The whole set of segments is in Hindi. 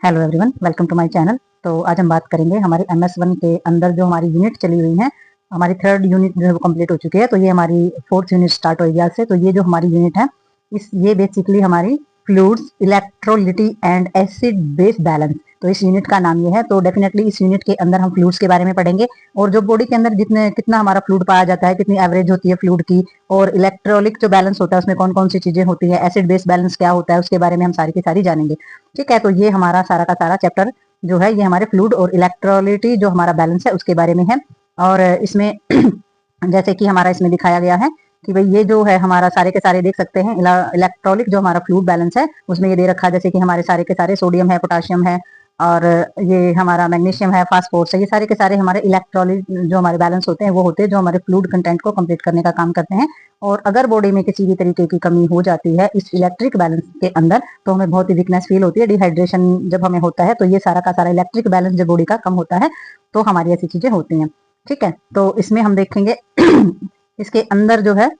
Hello everyone, welcome to my channel. तो आज हम बात करेंगे हमारे MS1 के अंदर जो हमारी यूनिट चली हुई है। हमारी थर्ड यूनिट जो है वो कंप्लीट हो चुकी है, तो ये हमारी फोर्थ यूनिट स्टार्ट होगी आज से। तो ये जो हमारी यूनिट है ये बेसिकली हमारी fluids, electrolyte and acid base balance, तो इस यूनिट का नाम ये है। तो डेफिनेटली इस यूनिट के अंदर हम फ्लूइड्स के बारे में पढ़ेंगे और जो बॉडी के अंदर जितने कितना हमारा फ्लूइड पाया जाता है, कितनी एवरेज होती है फ्लूइड की, और इलेक्ट्रोलिक जो बैलेंस होता है उसमें कौन कौन सी चीजें होती है, एसिड बेस बैलेंस क्या होता है, उसके बारे में हम सारी की सारी जानेंगे। ठीक है, तो ये हमारा सारा का सारा चैप्टर जो है ये हमारे फ्लूइड और इलेक्ट्रोलिटी जो हमारा बैलेंस है उसके बारे में है। और इसमें जैसे कि हमारा इसमें दिखाया गया है कि भाई ये जो है हमारा सारे के सारे देख सकते हैं इलेक्ट्रॉलिक जो हमारा फ्लूइड बैलेंस है उसमें ये दे रखा है, जैसे कि हमारे सारे के सारे सोडियम है, पोटाशियम है, और ये हमारा मैग्नीशियम है, फास्फोरस है। ये सारे के सारे हमारे इलेक्ट्रॉलिक जो हमारे बैलेंस होते हैं वो होते हैं जो हमारे फ्लूइड कंटेंट को कंप्लीट करने का काम करते हैं। और अगर बॉडी में किसी भी तरीके की कमी हो जाती है इस इलेक्ट्रिक बैलेंस के अंदर तो हमें बहुत ही वीकनेस फील होती है, डिहाइड्रेशन जब हमें होता है तो ये सारा का सारा इलेक्ट्रिक बैलेंस जब बॉडी का कम होता है तो हमारी ऐसी चीजें होती हैं। ठीक है, तो इसमें हम देखेंगे इसके अंदर जो है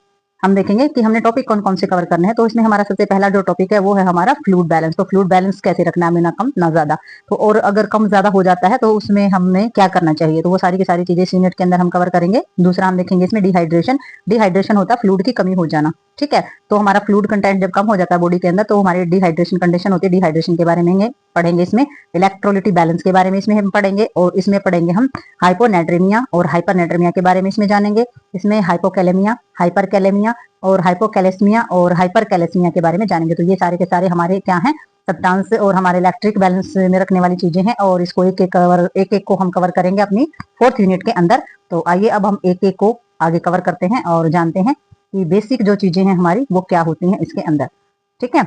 हम देखेंगे कि हमने टॉपिक कौन कौन से कवर करने हैं। तो इसमें हमारा सबसे पहला जो टॉपिक है वो है हमारा फ्लूइड बैलेंस। तो फ्लूइड बैलेंस कैसे रखना है, ना कम ना ज्यादा, तो और अगर कम ज्यादा हो जाता है तो उसमें हमें क्या करना चाहिए, तो वो सारी की सारी चीजें इस यूनिट के अंदर हम कवर करेंगे। दूसरा हम देखेंगे इसमें डिहाइड्रेशन। डिहाइड्रेशन होता है फ्लूइड की कमी हो जाना। ठीक है, तो हमारा फ्लूइड कंटेंट जब कम हो जाता है बॉडी के अंदर तो हमारी डिहाइड्रेशन कंडीशन होती है। डिहाइड्रेशन के बारे में पढ़ेंगे इसमें। इलेक्ट्रोलिटी बैलेंस के बारे में इसमें हम पढ़ेंगे, और इसमें पढ़ेंगे हम हाइपोनेट्रेमिया और हाइपरनेट्रेमिया के बारे में इसमें जानेंगे। इसमें हाइपोकैलेमिया, हाइपरकैलेमिया और हाइपोकैलेस्मिया और हाइपरकैलेस्मिया के बारे में जानेंगे। तो ये सारे के सारे हमारे क्या हैं, सब्सटेंस और हमारे इलेक्ट्रिक बैलेंस में रखने वाली चीजें हैं, और इसको एक एक को हम कवर करेंगे अपनी फोर्थ यूनिट के अंदर। तो आइए अब हम एक एक को आगे कवर करते हैं और जानते हैं कि बेसिक जो चीजें हैं हमारी वो क्या होती हैं इसके अंदर। ठीक है,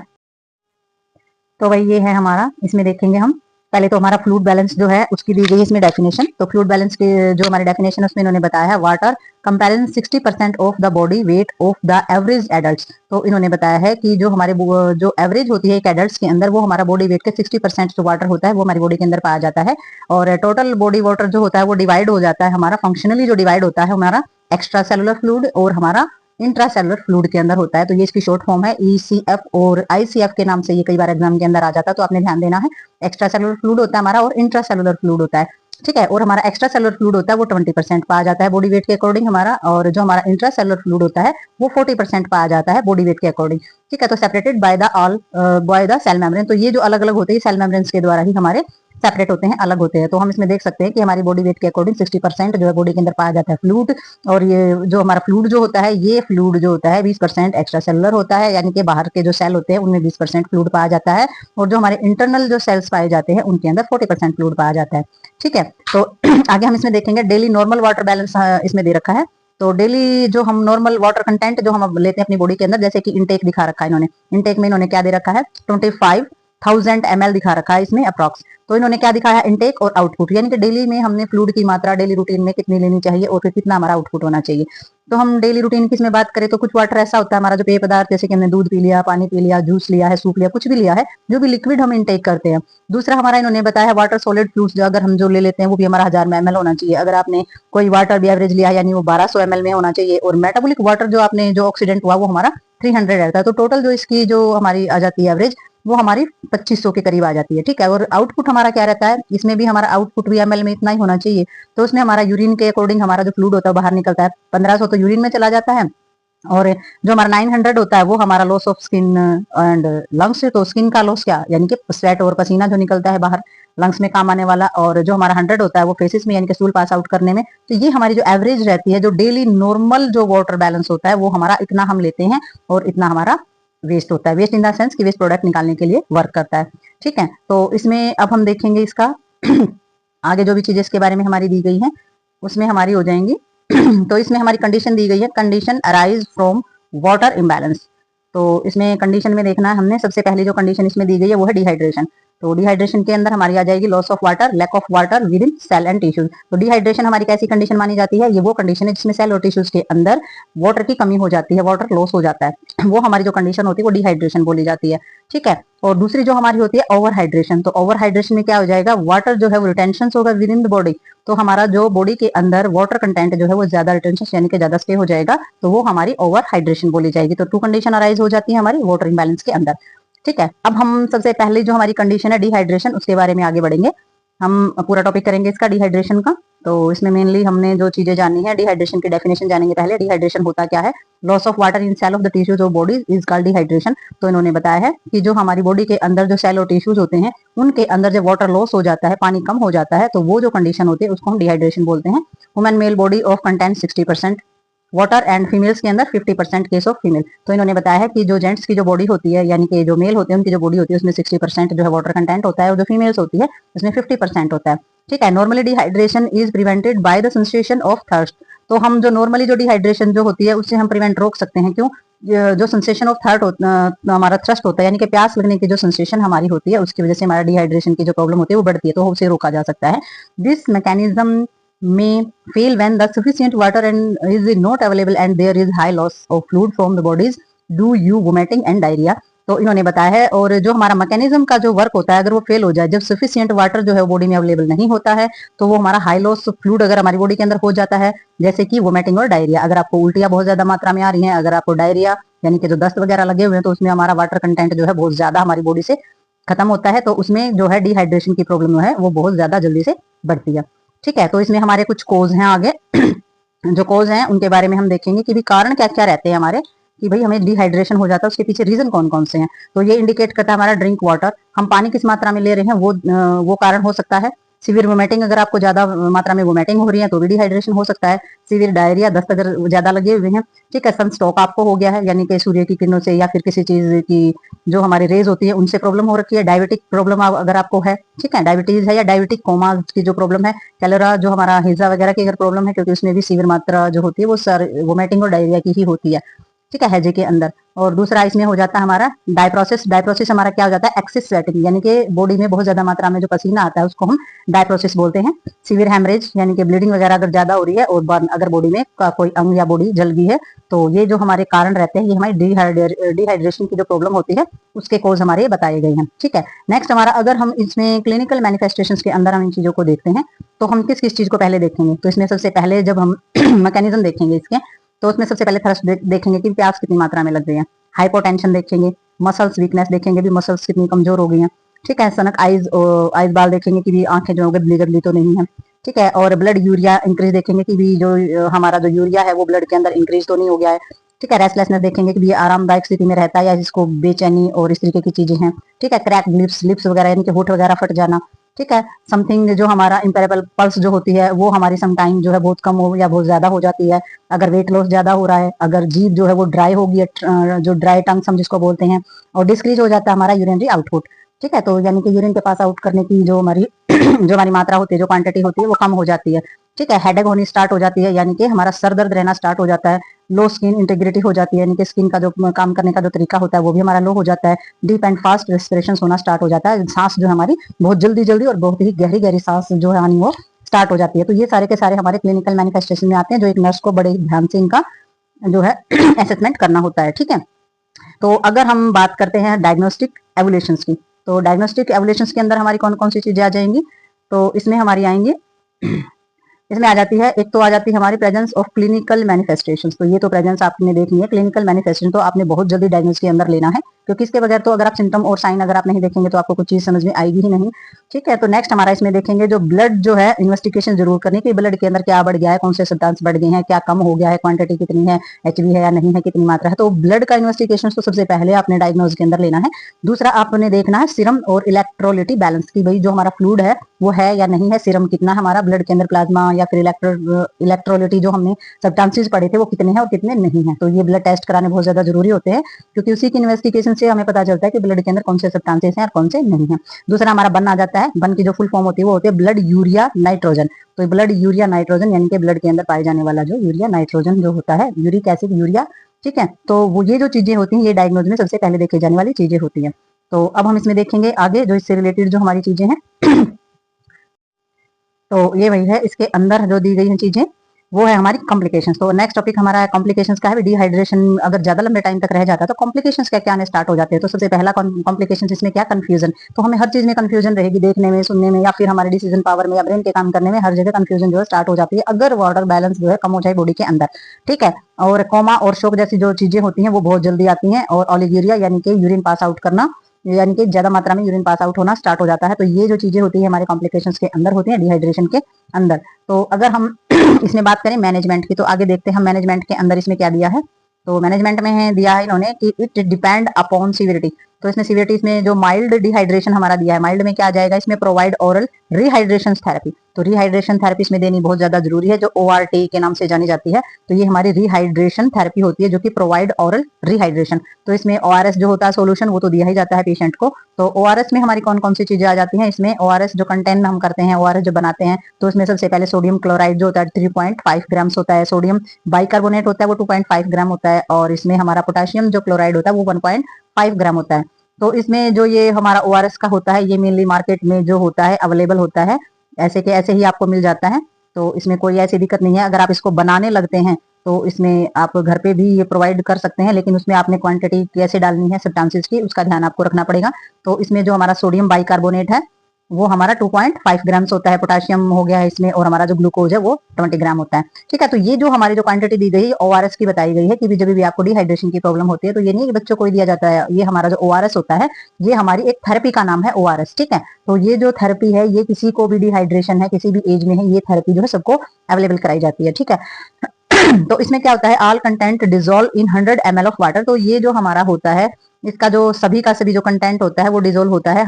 तो भाई ये है हमारा, इसमें देखेंगे हम पहले तो हमारा फ्लूइड बैलेंस जो है उसकी दी गई है इसमें डेफिनेशन। तो फ्लूइड बैलेंस की जो हमारी डेफिनेशन है उसमें इन्होंने बताया है water comparison 60% of the body weight of the average adults. तो इन्होंने बताया है कि जो हमारे जो एवरेज होती है एक एडल्ट्स के अंदर वो हमारा बॉडी वेट के 60% जो वाटर होता है वो हमारी बॉडी के अंदर पाया जाता है। और टोटल बॉडी वाटर जो होता है वो डिवाइड हो जाता है हमारा, फंक्शनली जो डिवाइड होता है हमारा एक्स्ट्रा सेलुलर फ्लूइड और हमारा इंट्रासेलुलर फ्लूइड के अंदर होता है। तो ये इसकी शॉर्ट फॉर्म है ECF और ICF के नाम से ये कई बार एग्जाम के अंदर आ जाता है, तो आपने ध्यान देना है। एक्स्ट्रा सेलुलर फ्लूइड होता है हमारा और इंट्रासेलुलर फ्लूइड होता है। ठीक है, और हमारा एक्स्ट्रा सेलुलर फ्लूइड होता है वो 20% पाया जाता है बॉडी वेट के अकॉर्डिंग हमारा, और जो हमारा इंट्रासेलुलर फ्लूइड होता है वो 40% पाया जाता है बॉडी वेट के अकॉर्डिंग। ठीक है, तो separated by the cell membrane. तो ये जो अलग अलग होते हैं सेल मेम्ब्रेन के द्वारा ही हमारे सेपरेट होते हैं, अलग होते हैं। तो हम इसमें देख सकते हैं कि हमारी बॉडी वेट के अकॉर्डिंग 60% जो है बॉडी के अंदर पाया जाता है फ्लूइड, और ये जो हमारा फ्लूइड जो होता है ये फ्लूइड जो होता है 20% एक्स्ट्रा सेलुलर होता है, यानी कि बाहर के जो सेल होते हैं उनमें 20% फ्लूइड पाया जाता है, और जो हमारे इंटरनल जो सेल्स पाए जाते हैं उनके अंदर 40% फ्लूइड पाया जाता है। ठीक है, तो आगे हम इसमें देखेंगे डेली नॉर्मल वाटर बैलेंस इसमें दे रखा है। तो डेली जो हम नॉर्मल वाटर कंटेंट जो हम लेते हैं अपनी बॉडी के अंदर, जैसे कि इनटेक दिखा रखा है इन्होंने, इनटेक में इन्होंने क्या दे रखा है 25,000 ml दिखा रखा है इसमें अप्रॉक्स। तो इन्होंने क्या दिखाया है इनटेक और आउटपुट, यानी कि डेली में हमने फ्लूइड की मात्रा डेली रूटीन में कितनी लेनी चाहिए और फिर कितना हमारा आउटपुट होना चाहिए। तो हम डेली रूटीन की इसमें बात करें तो कुछ वाटर ऐसा होता है हमारा जो पेय पदार्थ, जैसे कि हमने दूध पी लिया, पानी पी लिया, जूस लिया है, सूप लिया, कुछ भी लिया है, जो भी लिक्विड हम इनटेक करते हैं। दूसरा हमारा इन्होंने बताया है वाटर सॉलिड फ्लूइड्स, जो अगर हम जो ले लेते हैं वो भी हमारा 1000 ml होना चाहिए। अगर आपने कोई वाटर भी एवरेज लिया है यानी वो 1200 ml में होना चाहिए, और मेटाबॉलिक वाटर जो आपने जो ऑक्सीडेंट हुआ वो हमारा 300 रहता है। तो टोटल जो इसकी जो हमारी आ जाती है एवरेज वो हमारी 2500 के करीब आ जाती है। ठीक है, और आउटपुट हमारा क्या रहता है, इसमें भी हमारा आउटपुट भी ML में इतना ही होना चाहिए। तो उसमें हमारा यूरिन के अकॉर्डिंग हमारा जो फ्लूइड होता है बाहर निकलता है 1500 तो यूरिन में चला जाता है, और जो हमारा 900 होता है वो हमारा loss of skin and lungs से। तो स्किन का लॉस क्या, यानी कि स्वेट और पसीना जो निकलता है बाहर लंग्स में काम आने वाला, और जो हमारा 100 होता है वो फेसिस में यानी कि स्टूल पास आउट करने में। तो ये हमारी जो एवरेज रहती है, जो डेली नॉर्मल जो वाटर बैलेंस होता है वो हमारा इतना हम लेते हैं, और इतना हमारा वेस्ट होता है। वेस्ट इन द सेंस कि वेस्ट प्रोडक्ट निकालने के लिए वर्क करता है। ठीक है, तो इसमें अब हम देखेंगे इसका आगे जो भी चीजें इसके बारे में हमारी दी गई हैं उसमें हमारी हो जाएंगी। तो इसमें हमारी कंडीशन दी गई है, condition arise from water imbalance. तो इसमें कंडीशन में देखना है हमने, सबसे पहली जो कंडीशन इसमें दी गई है वो है डिहाइड्रेशन। तो डिहाइड्रेशन के अंदर हमारी आ जाएगी loss of water, lack of water within cell and tissues. तो डिहाइड्रेशन हमारी कैसी कंडीशन मानी जाती है, ये वो कंडीशन है जिसमें सेल और टिश्यूज के अंदर वाटर की कमी हो जाती है, वाटर लॉस हो जाता है, वो हमारी जो कंडीशन होती है वो डिहाइड्रेशन बोली जाती है। ठीक है, और दूसरी जो हमारी होती है ओवर हाइड्रेशन। तो ओवर हाइड्रेशन में क्या हो जाएगा, वाटर जो है वो रिटेंशन होगा विद इन द बॉडी। तो हमारा जो बॉडी के अंदर वाटर कंटेंट जो है वो ज्यादा रिटेंशन यानी कि ज्यादा स्टे हो जाएगा, तो वो हमारी ओवर हाइड्रेशन बोली जाएगी। तो टू कंडीशन अराइज हो जाती है हमारी वाटर इम्बैलेंस के अंदर। ठीक है, अब हम सबसे पहले जो हमारी कंडीशन है डिहाइड्रेशन, उसके बारे में आगे बढ़ेंगे। हम पूरा टॉपिक करेंगे इसका डिहाइड्रेशन का। तो इसमें मेनली हमने जो चीजें जाननी है, डिहाइड्रेशन की डेफिनेशन जानेंगे पहले। डिहाइड्रेशन होता क्या है? Loss of water in cell of the tissues of body is called dehydration. तो इन्होंने बताया है कि जो हमारी बॉडी के अंदर जो सेल और टिश्यूज होते हैं, उनके अंदर जब वाटर लॉस हो जाता है, पानी कम हो जाता है, तो वो जो कंडीशन होती है उसको हम डिहाइड्रेशन बोलते हैं। Women male body of content 60% water and females के अंदर 50% केस ऑफ फीमेल। तो इन्होंने बताया है कि जो जेंट्स की जो बॉडी होती है, यानी कि जो मेल होते हैं उनकी जो बॉडी होती है उसमें 60% जो है वाटर कंटेंट होता है, और जो फीमेल्स होती है उसमें 50% होता है। ठीक है, normally dehydration is prevented by the sensation of thirst. तो हम जो नॉर्मली जो डिहाइड्रेशन जो होती है उससे हम प्रिवेंट रोक सकते हैं। क्यों? जो सेंसेशन ऑफ थर्स्ट हमारा थ्रस्ट होता है, यानी कि प्यास लगने की जो सेंसेशन हमारी होती है, उसकी वजह से हमारा डिहाइड्रेशन की जो प्रॉब्लम होती है वो बढ़ती है, तो उसे रोका जा सकता है। This mechanism may fail when the sufficient water and is not available and there is high loss of fluid from the bodies due to vomiting and diarrhea। तो इन्होंने बताया है, और जो हमारा मैकेनिज्म का जो वर्क होता है, अगर वो फेल हो जाए, जब सफिशिएंट वाटर जो है बॉडी में अवेलेबल नहीं होता है, तो वो हमारा हाई लॉस फ्लूइड अगर हमारी बॉडी के अंदर हो जाता है, जैसे कि वोमिटिंग और डायरिया। अगर आपको उल्टियां बहुत ज्यादा मात्रा में आ रही हैं, अगर आपको डायरिया यानी कि जो दस्त वगैरह लगे हुए हैं, तो उसमें हमारा वाटर कंटेंट जो है बहुत ज्यादा हमारी बॉडी से खत्म होता है, तो उसमें जो है डिहाइड्रेशन की प्रॉब्लम है वो बहुत ज्यादा जल्दी से बढ़ती है। ठीक है, तो इसमें हमारे कुछ कोज हैं आगे। जो कोज हैं उनके बारे में हम देखेंगे कि भी कारण क्या क्या रहते हैं हमारे, कि भाई हमें डिहाइड्रेशन हो जाता है, उसके पीछे रीजन कौन कौन से हैं। तो ये इंडिकेट करता है हमारा ड्रिंक वाटर, हम पानी किस मात्रा में ले रहे हैं वो कारण हो सकता है। सीवियर वोमिटिंग, अगर आपको ज्यादा मात्रा में वोमिटिंग हो रही है तो भी डिहाइड्रेशन हो सकता है। सीवियर डायरिया, दस्त अगर ज्यादा लगे हुए हैं। ठीक है, सनस्ट्रोक आपको हो गया है, यानी कि सूर्य की किरणों से या फिर किसी चीज की जो हमारी रेज होती है उनसे प्रॉब्लम हो रखी है। डायबिटिक प्रॉब्लम अगर आपको है, ठीक है, डायबिटीज है या डायबिटिक कोमा की जो प्रॉब्लम है, कैलोरा जो हमारा हिजा वगैरह की अगर प्रॉब्लम है, क्योंकि उसमें भी सीवियर मात्रा जो होती है वो वोमिटिंग और डायरिया की ही होती है। ठीक है, हैजे के अंदर। और दूसरा इसमें हो जाता है हमारा डायप्रोसिस। डायप्रोसिस हमारा क्या हो जाता है? एक्सेस स्वेटिंग, यानी कि बॉडी में बहुत ज्यादा मात्रा में जो पसीना आता है उसको हम डायप्रोसिस बोलते हैं। सीवियर हेमरेज, यानी कि ब्लीडिंग वगैरह अगर ज्यादा हो रही है और अगर बॉडी में कोई अंग या बॉडी जल गई है, तो ये जो हमारे कारण रहते हैं, ये हमारी डिहाइड्रेशन की जो प्रॉब्लम होती है उसके कोज हमारे बताए गए हैं। ठीक है, नेक्स्ट हमारा, अगर हम इसमें क्लिनिकल मैनिफेस्टेशन के अंदर हम इन चीजों को देखते हैं, तो हम किस किस चीज को पहले देखेंगे? तो इसमें सबसे पहले जब हम मैकेनिज्म देखेंगे इसके, तो उसमें सबसे पहले थर्स्ट देखेंगे कि प्यास कितनी मात्रा में लग रही है। हाइपोटेंशन देखेंगे, मसल्स वीकनेस देखेंगे, भी मसल्स कितनी कमजोर हो गई हैं। ठीक है, सनक आइज बाल देखेंगे कि भी आंखें जो गदली गदली तो नहीं है। ठीक है, और ब्लड यूरिया इंक्रीज देखेंगे कि भी जो हमारा जो यूरिया है वो ब्लड के अंदर इंक्रीज तो नहीं हो गया है। ठीक है, रेस्टलेसनेस देखेंगे कि भी आरामदायक स्थिति में रहता है या जिसको बेचैनी और इस तरीके की चीजें हैं। ठीक है, क्रैक लिप्स वगैरह, यानी कि होठ वगैरह फट जाना। ठीक है, समथिंग जो हमारा इंपेरेबल पल्स जो होती है वो हमारी समटाइम जो है बहुत कम हो या बहुत ज्यादा हो जाती है। अगर वेट लॉस ज्यादा हो रहा है, अगर जीभ जो है वो ड्राई होगी, जो ड्राई टंग हम जिसको बोलते हैं, और डिस्क्रीज हो जाता है हमारा यूरिनरी आउटपुट। ठीक है, तो यानी कि यूरिन के पास आउट करने की जो हमारी जो हमारी मात्रा होती है, जो क्वांटिटी होती है वो कम हो जाती है। ठीक है, हेडेक होनी स्टार्ट हो जाती है, यानी कि हमारा सर दर्द रहना स्टार्ट हो जाता है। लो स्किन इंटीग्रिटी हो जाती है, यानी कि स्किन का जो काम करने का जो तरीका होता है वो भी हमारा लो हो जाता है। डीप एंड फास्ट रेस्पिरेशन होना स्टार्ट हो जाता है, सांस जो हमारी बहुत जल्दी जल्दी और बहुत ही गहरी गहरी सांस जो है आनी वो स्टार्ट हो जाती है। तो ये सारे के सारे हमारे क्लिनिकल मैनिफेस्टेशन में आते हैं, जो एक नर्स को बड़े ध्यान से इनका जो है असेसमेंट करना होता है। ठीक है, तो अगर हम बात करते हैं डायग्नोस्टिक एवोल्यूशंस की, तो डायग्नोस्टिक एवोल्यूशंस के अंदर हमारी कौन कौन सी चीजें आ जाएंगी? तो इसमें हमारी आएंगी, इसमें आ जाती है, एक तो आ जाती है हमारी प्रेजेंस ऑफ क्लिनिकल मैनिफेस्टेशन। तो ये तो प्रेजेंस आपने देखनी है, क्लिनिकल मैनिफेस्टेशन तो आपने बहुत जल्दी डायग्नोस के अंदर लेना है, क्योंकि इसके बगैर तो अगर आप सिम्टम और साइन अगर आप नहीं देखेंगे तो आपको कुछ चीज समझ में आएगी ही नहीं। ठीक है, तो नेक्स्ट हमारा इसमें देखेंगे जो ब्लड जो है इन्वेस्टिगेशन जरूर करनी कि ब्लड के अंदर क्या बढ़ गया है, कौन से सब्सटेंस बढ़ गए हैं, क्या कम हो गया है, क्वांटिटी कितनी है, एचबी है या नहीं है, कितनी मात्रा है। तो ब्लड का इन्वेस्टिगेशन तो सबसे पहले आपने डायग्नोज के अंदर लेना है। दूसरा आपने देखना है सीरम और इलेक्ट्रोलिटी बैलेंस की, भाई जो हमारा फ्लूइड है वो है या नहीं है, सीरम कितना हमारा ब्लड के अंदर, प्लाज्मा या फिर इलेक्ट्रोलिटी जो हमने सब्सटेंसेस पढ़े थे वो कितने हैं और कितने नहीं है। तो ये ब्लड टेस्ट कराने बहुत ज्यादा जरूरी होते हैं, क्योंकि उसी की इन्वेस्टिगेशन से हमें पता चलता है कि ब्लड के अंदर कौन से सब्सटेंसेस हैं और कौन से नहीं है। दूसरा हमारा बन आ जाता है, बन की जो फुल फॉर्म होती है वो होती है ब्लड यूरिया नाइट्रोजन। तो ब्लड यूरिया नाइट्रोजन यानी कि ब्लड के अंदर पाए जाने वाला जो यूरिया नाइट्रोजन जो होता है, यूरिक एसिड यूरिया। ठीक है, तो वो ये जो चीजें होती हैं ये डायग्नोज में सबसे पहले देखी जाने वाली चीजें होती हैं। तो अब हम इसमें देखेंगे आगे जो इससे रिलेटेड जो हमारी चीजें हैं तो ये वही है, इसके अंदर जो दी गई हैं चीजें वो है हमारी कॉम्प्लिकेशंस। तो नेक्स्ट टॉपिक हमारा कॉम्प्लिकेशंस का है। डिहाइड्रेशन अगर ज्यादा लंबे टाइम तक रह जाता है तो कॉम्प्लिकेशंस क्या क्या आने स्टार्ट हो जाते हैं। तो सबसे पहला कॉम्प्लिकेशंस इसमें क्या, कंफ्यूजन। तो हमें हर चीज में कंफ्यूजन रहेगी, देखने में, सुनने में, या फिर हमारे डिसीजन पावर में या ब्रेन के काम करने में, हर जगह कंफ्यूजन जो है स्टार्ट हो जाती है अगर वाटर बैलेंस जो है कम हो जाए बॉडी के अंदर। ठीक है, और कोमा और शोक जैसी जो चीजें होती हैं वो बहुत जल्दी आती हैं, और ओलिगोरिया यानी कि यूरिन पास आउट करना यानी कि ज्यादा मात्रा में यूरिन पास आउट होना स्टार्ट हो जाता है। तो ये जो चीजें होती है हमारे कॉम्प्लिकेशंस के अंदर होती हैं, डिहाइड्रेशन के अंदर। तो अगर हम इसमें बात करें मैनेजमेंट की, तो आगे देखते हैं हम मैनेजमेंट के अंदर इसमें क्या दिया है। तो मैनेजमेंट में है दिया है इन्होंने कि इट डिपेंड अपॉन सीवियरिटी। तो इसमें सीवियरिटी इसमें जो माइल्ड डिहाइड्रेशन हमारा दिया है, माइल्ड में क्या आ जाएगा, इसमें प्रोवाइड ओरल रिहाइड्रेशन थेरेपी। तो रिहाइड्रेशन थेरेपी इसमें देनी बहुत ज्यादा जरूरी है, जो ORT के नाम से जानी जाती है। तो ये हमारी रिहाइड्रेशन थेरेपी होती है, जो कि प्रोवाइड ओरल रिहाइड्रेशन। तो इसमें ORS जो होता है सोल्यूशन, वो तो दिया ही जाता है पेशेंट को। तो ORS में हमारी कौन कौन सी चीजें आ जाती हैं, इसमें ORS जो कंटेंट हम करते हैं, ORS जो बनाते हैं, तो इसमें सबसे पहले सोडियम क्लोराइड जो होता है 3.5 ग्राम्स होता है, सोडियम बाइकार्बोनेट होता है वो 2.5 ग्राम होता है, और इसमें हमारा पोटेशियम जो क्लोराइड होता है वो 1.5 ग्राम होता है। तो इसमें जो ये हमारा ORS का होता है, ये मेनली मार्केट में जो होता है अवेलेबल होता है, ऐसे के ऐसे ही आपको मिल जाता है। तो इसमें कोई ऐसी दिक्कत नहीं है। अगर आप इसको बनाने लगते हैं तो इसमें आप घर पे भी ये प्रोवाइड कर सकते हैं, लेकिन उसमें आपने क्वांटिटी कैसे डालनी है सब्सटेंसेस की, उसका ध्यान आपको रखना पड़ेगा। तो इसमें जो हमारा सोडियम बाइकार्बोनेट है वो हमारा 2.5 ग्राम्स होता है, पोटेशियम हो गया है इसमें, और हमारा जो ग्लूकोज है वो 20 ग्राम होता है। ठीक है, तो ये जो हमारी जो क्वांटिटी दी गई ORS की बताई गई है कि जब भी आपको डिहाइड्रेशन की प्रॉब्लम होती है, तो ये नहीं कि बच्चों को ही दिया जाता है, ये हमारा जो ORS होता है ये हमारी एक थेरेपी का नाम है ORS। ठीक है, तो ये जो थेरेपी है ये किसी को भी डिहाइड्रेशन है, किसी भी एज में है, ये थेरेपी जो है सबको अवेलेबल कराई जाती है। ठीक है, तो इसमें क्या होता है, all content dissolve in 100 ml of water. तो ये जो हमारा होता है इसका जो सभी का सभी जो कंटेंट होता है वो डिजोल्व होता है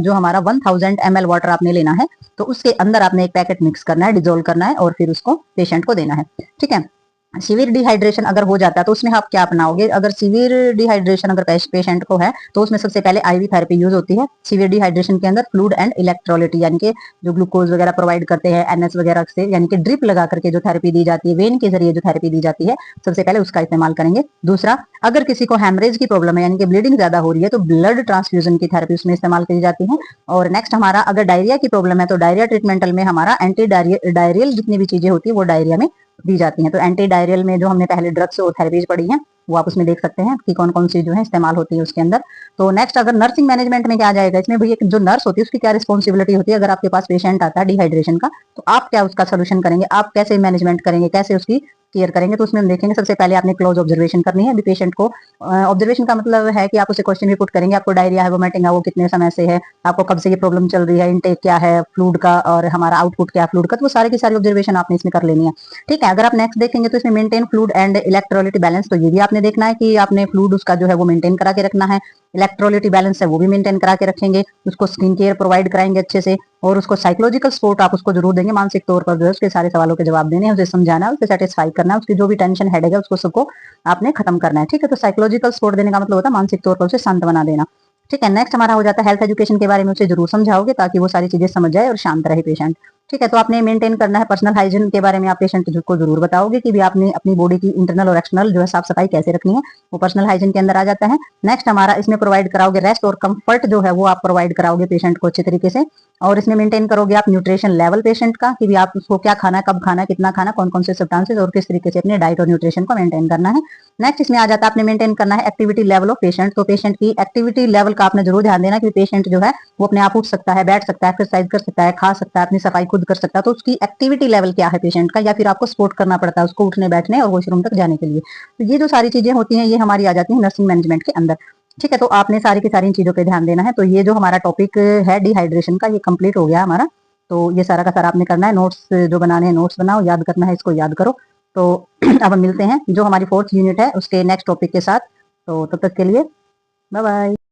जो हमारा 1000 ml वाटर आपने लेना है, तो उसके अंदर आपने एक पैकेट मिक्स करना है, डिजोल्व करना है, और फिर उसको पेशेंट को देना है। ठीक है, सीवियर डिहाइड्रेशन अगर हो जाता है तो उसमें आप क्या अपनाओगे, अगर सीवियर डिहाइड्रेशन अगर पेशेंट को है तो उसमें सबसे पहले IV थेरेपी यूज होती है। सीवियर डिहाइड्रेशन के अंदर फ्लूइड एंड इलेक्ट्रोलाइट, यानी कि जो ग्लूकोज वगैरह प्रोवाइड करते हैं NS वगैरह से, यानी कि ड्रिप लगा करके जो थेरेपी दी जाती है, वेन के जरिए जो थेरेपी दी जाती है, सबसे पहले उसका इस्तेमाल करेंगे। दूसरा, अगर किसी को हेमरेज की प्रॉब्लम है यानी कि ब्लीडिंग ज्यादा हो रही है, तो ब्लड ट्रांसफ्यूजन की थेरेपी उसमें इस्तेमाल की जाती है। और नेक्स्ट हमारा अगर डायरिया की प्रॉब्लम है तो डायरिया ट्रीटमेंटल में हमारा एंटी डायरियल जितनी भी चीजें होती है वो डायरिया में दी जाती हैं। तो एंटी डायरियल में जो हमने पहले ड्रग्स और थेरेपीज पढ़ी हैं वो आप उसमें देख सकते हैं कि कौन कौन सी जो है इस्तेमाल होती है उसके अंदर। तो नेक्स्ट अगर नर्सिंग मैनेजमेंट में क्या आ जाएगा, इसमें भैया जो नर्स होती है उसकी क्या रिस्पॉन्सिबिलिटी होती है। अगर आपके पास पेशेंट आता है डिहाइड्रेशन का, तो आप क्या उसका सोल्यूशन करेंगे, आप कैसे मैनेजमेंट करेंगे, कैसे उसकी केयर करेंगे। तो उसमें हम देखेंगे सबसे पहले आपने क्लोज ऑब्जर्वेशन करनी है अभी पेशेंट को। ऑब्जर्वेशन का मतलब है कि आप उसे क्वेश्चन भी पुट करेंगे, आपको डायरिया है, वोमिटिंग है, वो कितने समय से है, आपको कब से ये प्रॉब्लम चल रही है, इनटेक क्या है फ्लूइड का, और हमारा आउटपुट क्या है फ्लूइड का, तो वो सारी की सारी ऑब्जर्वेशन आपने इसमें कर लेनी है। ठीक है, अगर आप नेक्स्ट देखेंगे तो इसमें maintain fluid and electrolyte balance, तो ये भी आपने देखना है कि आपने फ्लूइड उसका जो है वो मेंटेन करा के रखना है, इलेक्ट्रोलाइट बैलेंस है वो भी मेंटेन करा के रखेंगे, उसको स्किन केयर प्रोवाइड कराएंगे अच्छे से, और उसको साइकोलॉजिकल सपोर्ट आप उसको जरूर देंगे, मानसिक तौर पर जो है उसके सारे सवालों के जवाब देने हैं, उसे समझाना है, उसे सेटिस्फाई करना है, उसकी जो भी टेंशन हेडेक है उसको सबको आपने खत्म करना है। ठीक है, तो साइकोलॉजिकल सपोर्ट देने का मतलब होता है मानसिक तौर पर उसे शांत बना देना। ठीक है, नेक्स्ट हमारा हो जाता है हेल्थ एजुकेशन के बारे में उसे जरूर समझाओगे ताकि वो सारी चीजें समझ जाए और शांत रहे पेशेंट। ठीक है, तो आपने मेंटेन करना है पर्सनल हाइजीन के बारे में, आप पेशेंट को जरूर बताओगे कि भी आपने अपनी बॉडी की इंटरनल और एक्सटर्नल जो है साफ सफाई कैसे रखनी है, वो पर्सनल हाइजीन के अंदर आ जाता है। नेक्स्ट हमारा इसमें प्रोवाइड कराओगे रेस्ट और कंफर्ट जो है वो आप प्रोवाइड कराओगे पेशेंट को अच्छे तरीके से, और इसमें मेंटेन करोगे आप न्यूट्रिशन लेवल पेशेंट का कि भी आप उसको क्या खाना है, कब खाना है, कितना खाना, कौन कौन से सब्सटेंसेस और किस तरीके से अपने डाइट और न्यूट्रिशन को मेंटेन करना है। नेक्स्ट इसमें आ जाता है आपने मेंटेन करना है एक्टिविटी लेवल ऑफ पेशेंट। तो पेशेंट की एक्टिविटी लेवल का आपने जरूर ध्यान देना कि पेशेंट जो है वो अपने आप उठ सकता है, बैठ सकता है, एक्सरसाइज कर सकता है, खा सकता है, अपनी सफाई खुद कर सकता है, तो उसकी एक्टिविटी लेवल क्या है पेशेंट का, या फिर आपको सपोर्ट करना पड़ता है उसको उठने बैठने और वॉशरूम तक जाने के लिए। तो ये जो सारी चीजें होती हैं ये हमारी आ जाती है नर्सिंग मैनेजमेंट के अंदर। ठीक है, तो आपने सारी की सारी चीजों पे ध्यान देना है। तो ये जो हमारा टॉपिक है डिहाइड्रेशन का ये कंप्लीट हो गया हमारा। तो ये सारा का सारा आपने करना है, नोट्स जो बनाने हैं नोट्स बनाओ, याद करना है इसको याद करो। तो अब हम मिलते हैं जो हमारी 4th यूनिट है उसके नेक्स्ट टॉपिक के साथ। तो तब तक के लिए बाय बाय।